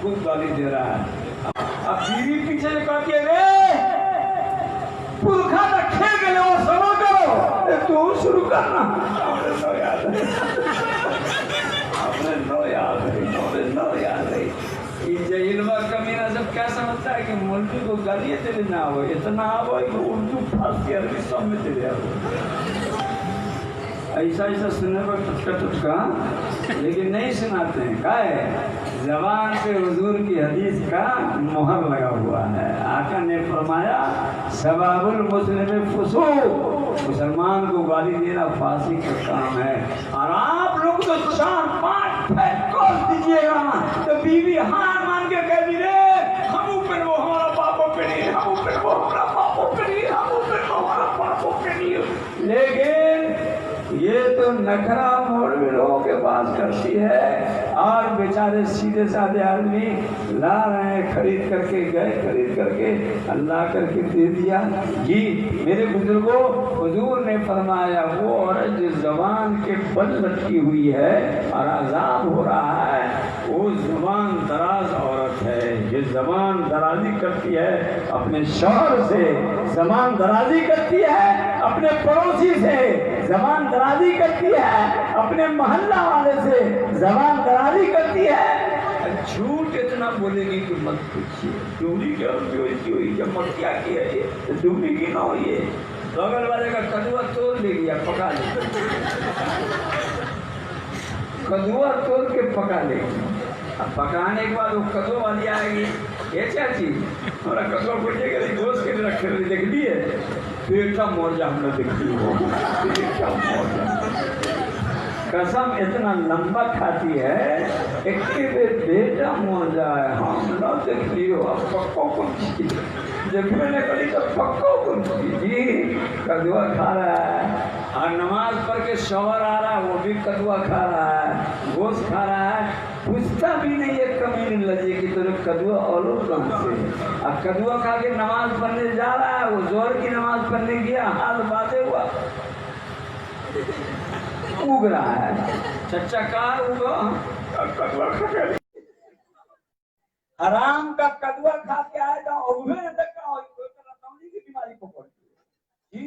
खूब गाली दे रहा है। अब बीवी पीछे से कहती है रे पुरखा तो खेल गए वो समा करो तू शुरू करना। आपने नो याद है जहिलवा कमीना सब क्या समझता है कि मौलवी को गालियाँ चले ना हो इतना आवो कि उर्दू फारसी अरबी सब में चले आओ। ऐसा सुनने पर टुटका लेकिन नहीं सुनाते हैं। क्या है जबान पे हुजूर की हदीस का मोहर लगा हुआ है। आका ने फरमाया सबाबुल मुस्लिम फुसूक, मुसलमान को गाली देना फांसी का काम है। और आप लोग तो 4-5 फेंकोल दीजिएगा तो बीवी हार मान के कह दी रे हम ऊपर वो हमारा पापों पे नहीं, हम ऊपर वो हमारा पापों पे नहीं, हम ऊपर वो हमारा पापों पे नहीं। लेकिन ये तो नखरा मौलवियों के पास करती है और बेचारे सीधे साधे आदमी ला रहे हैं खरीद करके गए, खरीद करके अल्लाह करके दे दिया। जी मेरे बुजुर्गों हुजूर ने फरमाया वो औरत जो जबान के बल लटकी हुई है और आजाद हो रहा है वो जबान दराज औरत है। ये जबान दराजी करती है अपने शौहर से, जबान दराजी करती है अपने पड़ोसी से, जबान दराजी करती है अपने मोहल्ला वाले से, जबान दराजी करती है। झूठ इतना बोलेगी कि मत पूछिए। डूबी क्या हुई जब मत क्या किया ये तो डूबी की ना हो। ये बगल वाले का कदुआ तोड़ लेगी या पका लेगी, कदुआ तोड़ के पका लेगी। अब पकाने के बाद वो कदुआ वाली आएगी ये क्या चीज हमारा कदुआ पूछेगा गोश्त के रखे देख लिए पेटा मोर्जा हमने देख ली हो कसम इतना लंबा खाती है एक बेटा मोर्जा है हम न देख लियो। अब पक्को कुछ जब मैंने कही तो पक्को कुछ जी कदुआ खा रहा है और नमाज पढ़ के शौहर आ रहा है वो भी कदुआ खा रहा है, गोश्त खा रहा है, पूछता भी नहीं है कमी लजे की तरफ कदुआ और कहाँ से। अब कदुआ खा के नमाज पढ़ने जा रहा है, वो जोर की नमाज पढ़ने गया हाथ बांधे हुआ उग रहा है। चच्चा कहा उगो कदुआ खा हराम का कदुआ खा के आए तो उगने तक की बीमारी पकड़ती है जी।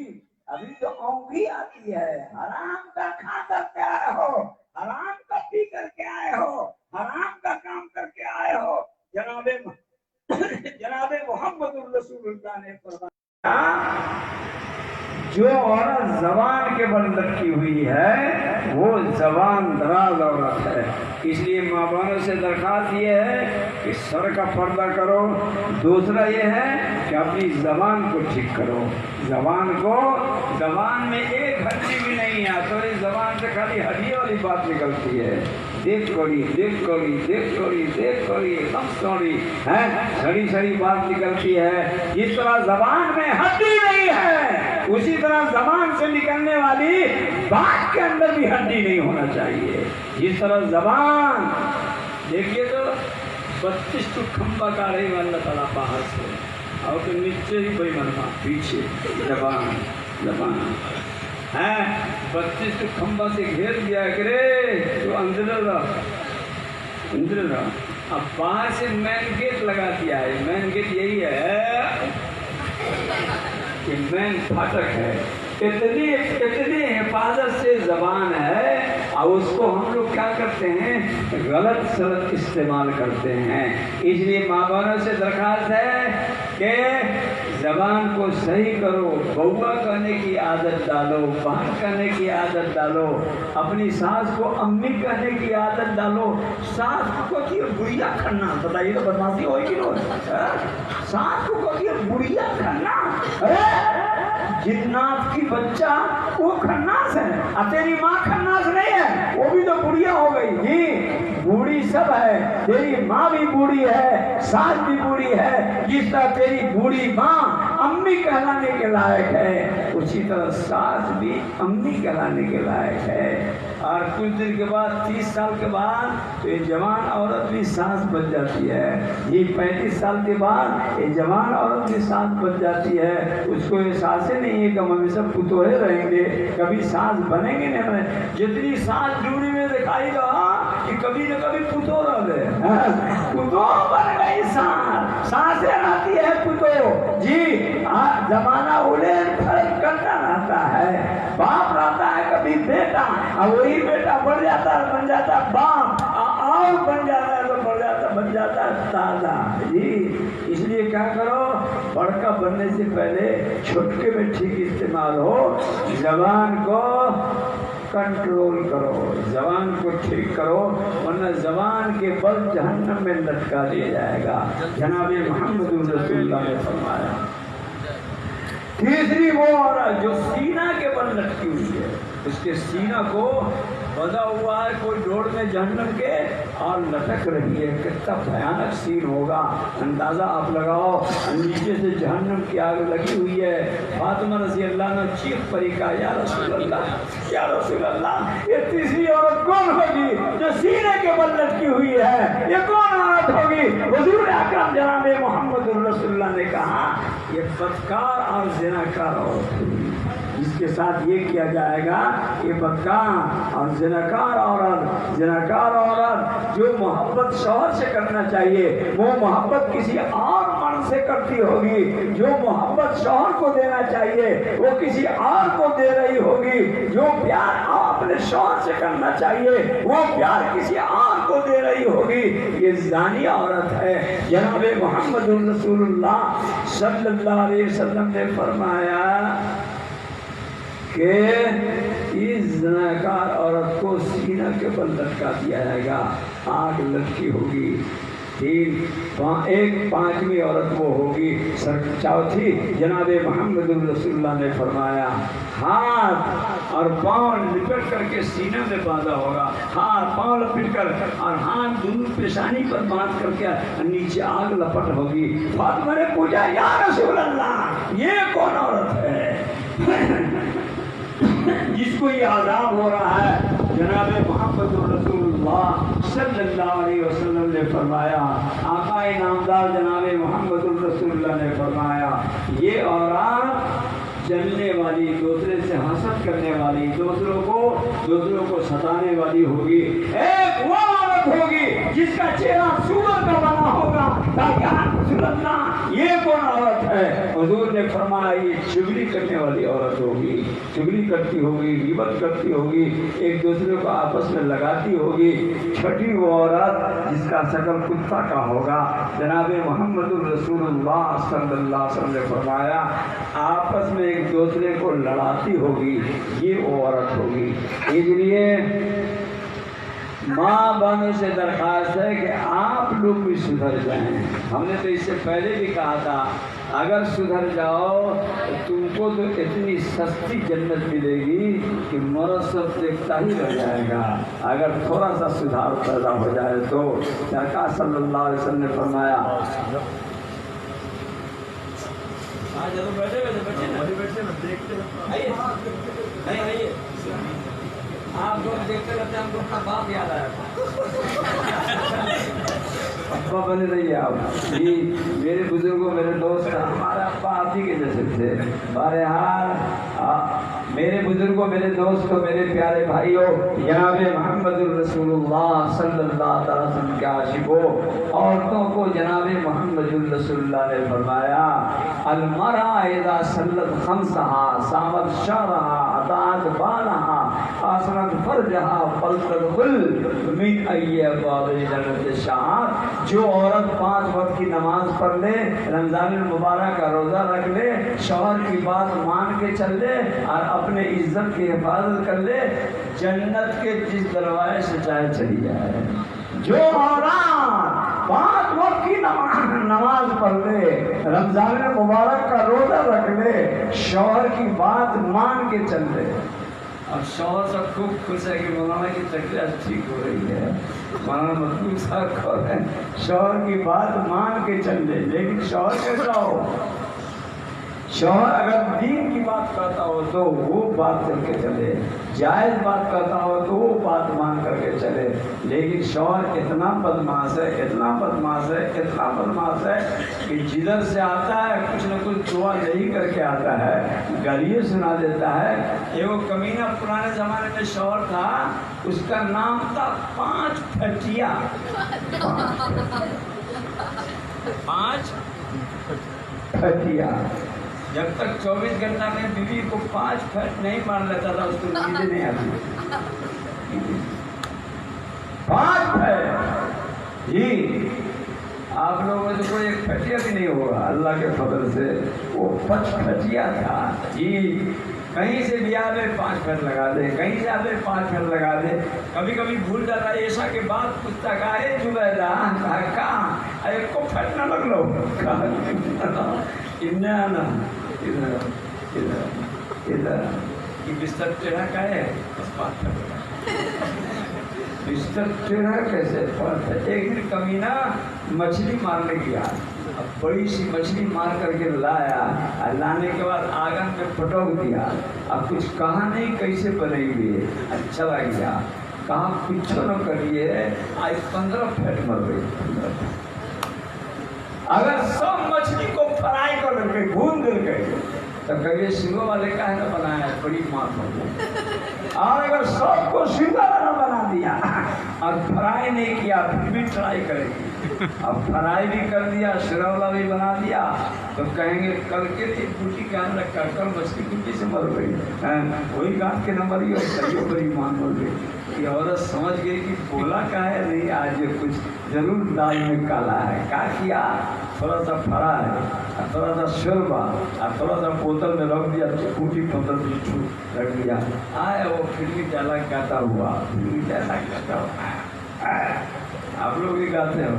अभी तो औंधी आती है हराम का खा करके आए हो, हराम का पी करके आए हो, हराम का काम करके आए हो। जनाबे मोहम्मद रसूलुल्लाह ने फरमाया जो औरत जबान के बल लटकी हुई है वो जबान दराज औरत है। इसलिए माँ बहनों से दरखास्त ये है कि सर का पर्दा करो। दूसरा ये है कि अपनी जबान को ठीक करो। जबान में एक हड्डी भी नहीं है तो इस जबान से खाली हड्डी वाली बात निकलती है। देख कौड़ी एकदम सॉरी है सड़ी सड़ी बात निकलती है। जिस तरह जबान में हड्डी नहीं है उसी तरह जबान से निकलने वाली बात के अंदर भी हड्डी नहीं होना चाहिए। जिस तरह जबान देखिए तो 32 खंबा का रही वाला ताला बाहर से और तो नीचे ही कोई बनवा पीछे जबान है 32 खंबा से घेर दिया करे तो अंदर रहा। अब बाहर से मेन गेट लगा दिया है। मेन गेट यही है कि मेन फाटक है। इतनी हिफाजत से जबान है और उसको हम लोग क्या करते हैं गलत सलत इस्तेमाल करते हैं। इसलिए माँ बहनों से दरखास्त है कि जबान को सही करो। बउआ कहने की आदत डालो, बहन कहने की आदत डालो, अपनी सास को अम्मी कहने की आदत डालो। सास को कहती है बुढ़िया खन्ना, बताइए तो बदमाशी होगी ना। सास को कहती है बुढ़िया खन्ना, जिन्नात की बच्चा वो खन्नास है और तेरी माँ खन्नास नहीं है, वो भी तो बुढ़िया हो गई जी। बूढ़ी सब है, तेरी माँ भी बूढ़ी है, सास भी बूढ़ी है। जिस तरह तेरी बूढ़ी माँ अम्मी कहलाने के लायक है उसी तरह सास भी अम्मी कहलाने के लायक है। और कुछ दिन के बाद 30 साल के बाद तो ये जवान औरत भी सास बन जाती है। ये 35 साल के बाद ये जवान औरत भी सास बन जाती है। उसको ये सासे नहीं है कि हम हमेशा पुतोहे रहेंगे, कभी सास बनेंगे नहीं बने। जितनी सास जूड़ी में दिखाई दो कि कभी न कभी पुतो रहे पुतो سانسیں آتی ہے پتو جی، زمانہ الٹ پھلٹ کرتا رہتا ہے، باپ رہتا ہے کبھی بیٹا، اور وہی بیٹا بڑھ جاتا ہے بن جاتا ہے باپ، اور بن جاتا ہے تو بن جاتا ہے دادا جی۔ اس لیے کیا کرو، بڑکا بننے سے پہلے چھٹکے میں ٹھیک استعمال ہو، زبان کو کنٹرول کرو، زبان کو ٹھیک کرو، ورنہ زبان کے بل جہنم میں لٹکا دیا جائے گا۔ جناب محمد رسول اللہ نے فرمایا۔ تیسری وہ عورت جو سینہ کے بل لٹکی ہوئی ہے، اس کے سینہ کو بندھا ہوا ہے کوئی ڈور میں جہنم کے اور لٹک رہی ہے، کتنا بھیانک سین ہوگا، اندازہ آپ لگاؤ۔ نیچے سے جہنم کی آگ لگی ہوئی ہے۔ فاطمہ رضی اللہ نے چیخ پڑی، کہا یا رسول اللہ، یا رسول اللہ، یہ تیسری عورت کون ہوگی جو سینے کے بل لٹکی ہوئی ہے؟ یہ کون عورت ہوگی؟ حضور اکرم جناب محمد رسول اللہ نے کہا یہ بدکار اور زناکار عورت ہوگی۔ اس کے ساتھ یہ کیا جائے گا کہ بدکار اور زناکار عورت جو محبت شوہر سے کرنا چاہیے وہ محبت کسی اور مرد سے کرتی ہوگی، جو محبت شوہر کو دینا چاہیے وہ کسی اور کو دے رہی ہوگی، جو پیار اپنے شوہر سے کرنا چاہیے وہ پیار کسی اور کو دے رہی ہوگی، یہ زانی عورت ہے۔ جناب محمد رسول اللہ صلی اللہ علیہ وسلم نے فرمایا کہ اس زناکار عورت کو سینہ کے بل لٹکا دیا جائے گا، آگ لٹکی ہوگی۔ ایک پانچویں عورت وہ ہوگی چوتھی۔ جناب محمد رسول اللہ نے فرمایا ہاتھ اور پاؤں لپٹ کر کے سینے میں باندھا ہوگا، ہاتھ پاؤں لپٹ کر اور ہاتھ دونوں پیشانی پر باندھ کر کے نیچے آگ لپٹ ہوگی۔ فاطمہ نے پوچھا یا رسول اللہ یہ کون عورت ہے جس کو یہ عذاب ہو رہا ہے؟ جناب محمد رسول اللہ صلی اللہ علیہ وسلم نے فرمایا، آقا نامدار جناب محمد رسول اللہ نے فرمایا یہ عورت جلنے والی، دوسرے سے حسد کرنے والی، دوسروں کو ستانے والی ہوگی۔ ایک وہ عورت ہوگی جس کا چہرہ سور کا بنا ہوگا، رسول اللہ یہ کون عورت ہے؟ حضور نے فرمایا یہ چغلی کرنے والی عورت ہوگی، چغلی کرتی ہوگی، غیبت کرتی ہوگی، ایک دوسرے کو آپس میں لگاتی ہوگی۔ چھٹی وہ عورت جس کا شکل کتا کا ہوگا۔ جناب محمد رسول اللہ صلی اللہ علیہ وسلم نے فرمایا آپس میں ایک دوسرے کو لڑاتی ہوگی، یہ وہ عورت ہوگی۔ اس لیے ماں بہنوں سے درخواست ہے کہ آپ لوگ بھی سدھر جائیں۔ ہم نے تو اس سے پہلے بھی کہا تھا اگر سدھر جاؤ تو تم کو تو اتنی سستی جنت ملے گی کہ مرد سب دیکھتا ہی رہ جائے گا، اگر تھوڑا سا سدھار پیدا ہو جائے تو۔ سرکار صلی اللہ علیہ وسلم نے فرمایا آپ لوگ دیکھتے رہتے ہیں، ہم لوگ کا باپ یاد آیا ابا بنے رہیے آپ جی۔ میرے بزرگوں میرے دوست ہمارے ابا آپ ہی کے جیسے تھے۔ بہرحال میرے بزرگوں میرے دوستوں میرے پیارے بھائیوں، جناب محمد رسول اللہ صلی اللہ تعالی وسلم کے عاشقوں، عورتوں کو جناب محمد رسول اللہ نے فرمایا المرأة اذا صلت خمسها صامت شهرها اطاعت بالها حسنت فرجها فلتدخل من ای ابواب الجنة شاءت۔ جو عورت 5 وقت کی نماز پڑھ لے، رمضان المبارک کا روزہ رکھ لے، شوہر کی بات مان کے چل لے اور اپنے عزت کی حفاظت کر لے، جنت کے جس دروازے سے چاہے چلی جائے۔ جو عورت 5 وقت کی نماز پڑھ لے، رمضان المبارک کا روزہ رکھ لے، شوہر کی بات مان کے چل لے۔ اب شوہر سب خوب خوش ہے کہ مولانا کی طبیعت ٹھیک ہو رہی ہے، مولانا مطلوب صاحب کھول ہے، شوہر کی بات مان کے چل لے۔ لیکن شوہر کیسا ہو؟ شوہر اگر دین کی بات کرتا ہو تو وہ بات کر کے چلے، جائز بات کرتا ہو تو وہ بات مان کر کے چلے۔ لیکن شوہر اتنا بدمعاش ہے، اتنا بدمعاش ہے، اتنا بدمعاش ہے کہ جدھر سے آتا ہے کچھ نہ کچھ دعا نہیں کر کے آتا ہے، گالیاں سنا دیتا ہے۔ یہ وہ کمینہ پرانے زمانے میں شوہر تھا، اس کا نام تھا 5 پھٹیا۔ 5 फटिया। जब तक 24 घंटा में बीवी को 5 फट नहीं मार लेता था उसको नींद नहीं आती। 5 फट जी, आप लोगों में तो कोई एक फटिया भी नहीं होगा अल्लाह के फजल से, वो फटिया था जी। कहीं से भी आवे 5 फट लगा दे, कहीं से आवे 5 फट लगा दे। कभी कभी भूल जाता ऐसा के बाद पूछता काहे जुबैदा कहाँ अरे को फट न लग लो इधर बिस्तर टेढ़ा का है बस 5 फट बिस्तर टेढ़ा कैसे 5 फट। एक दिन कमीना मछली मारने गया, अब बड़ी सी मछली मार करके लाया, लाने के बाद आंगन में पटक दिया। अब कुछ कहा नहीं कैसे बनेगी, अच्छा लग गया, कहा कुछ न करिए आज 15 फट मर गई। अगर सब मछली को फ्राई कर के भून दे गए तो कभी सिंगों वाले का है ना बनाया बड़ी मार हो गई। और अगर सबको सीधा वाला बना दिया और फ्राई नहीं किया फिर भी ट्राई करेंगे, अब फ्राई भी कर दिया सिरौला भी बना दिया तो कहेंगे कल के लिए बूटी का रखा कल मछली कुटी से मर गई, वही गांठ के नंबर ही और बड़ी मान बोल गई। ये औरत समझ गई कि बोला का है नहीं आज ये कुछ जरूर दाल में काला है। क्या किया, थोड़ा सा फरा है और थोड़ा सा शोरबा और थोड़ा सा बोतल में रख दिया, टूटी बोतल रख दिया, आए वो फिर भी डायलॉग गाता हुआ, फिर भी डायलॉग गाता हुआ। आप लोग भी गाते हो,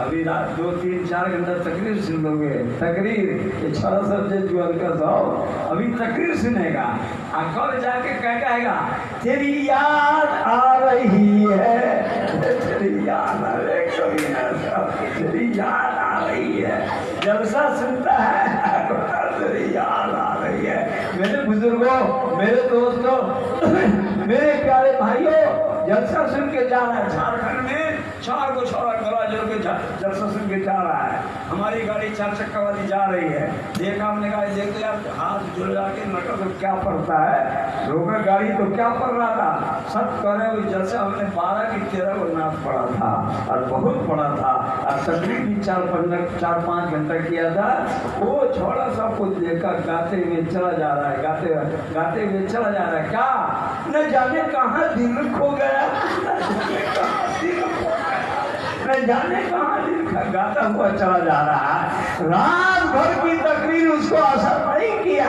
अभी रात 2, 3, 4 घंटा तकरीर सुन लोगे, तकरीर ये 6 सब्जेक्ट जुअल का साहब अभी तकरीर सुनेगा और कल जाके क्या कहेगा, तेरी याद आ रही है, तेरी याद आ रही है, तेरी याद आ रही है, जलसा सुनता है तेरी याद आ रही है। मेरे बुजुर्गों, मेरे दोस्तों, मेरे प्यारे भाइयों, जलसा सुन के जा रहा है झारखंड में 4 को छोड़ा गला जोड़ के जलसा सुन के जा रहा है। हमारी गाड़ी 4 चक्का वाली जा रही है, देखा हमने कहा देखते यार हाथ जुड़ जाके नकल तो क्या पड़ता है, रोका गाड़ी तो क्या पड़ रहा था, सब करे हुए जलसा हमने 12 की 13 को नाच पड़ा था और बहुत पड़ा था और तकरीर भी 4-5 घंटा किया था। वो छोड़ा सा कुछ देखा गाते हुए चला जा रहा है, गाते हुए चला जा रहा है, क्या न जाने कहाँ दिल खो गया, न जाने कहाँ दिल गाता हुआ चला जा रहा है। रात भर की तकरीर उसको असर नहीं किया,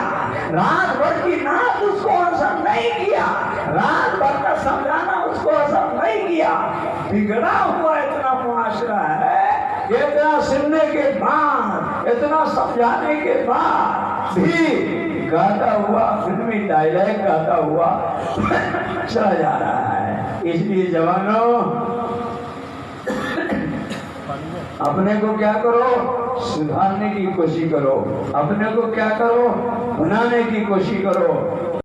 रात भर की नाच उसको असर नहीं किया, रात भर का समझाना उसको असर नहीं किया। बिगड़ा हुआ इतना मुआशरा है, इतना सुनने के बाद, इतना समझाने के बाद भी गाता हुआ फिल्मी डायलॉग गाता हुआ चला जा रहा है। इसलिए जवानों अपने को क्या करो, सुधारने की कोशिश करो, अपने को क्या करो, बनाने की कोशिश करो।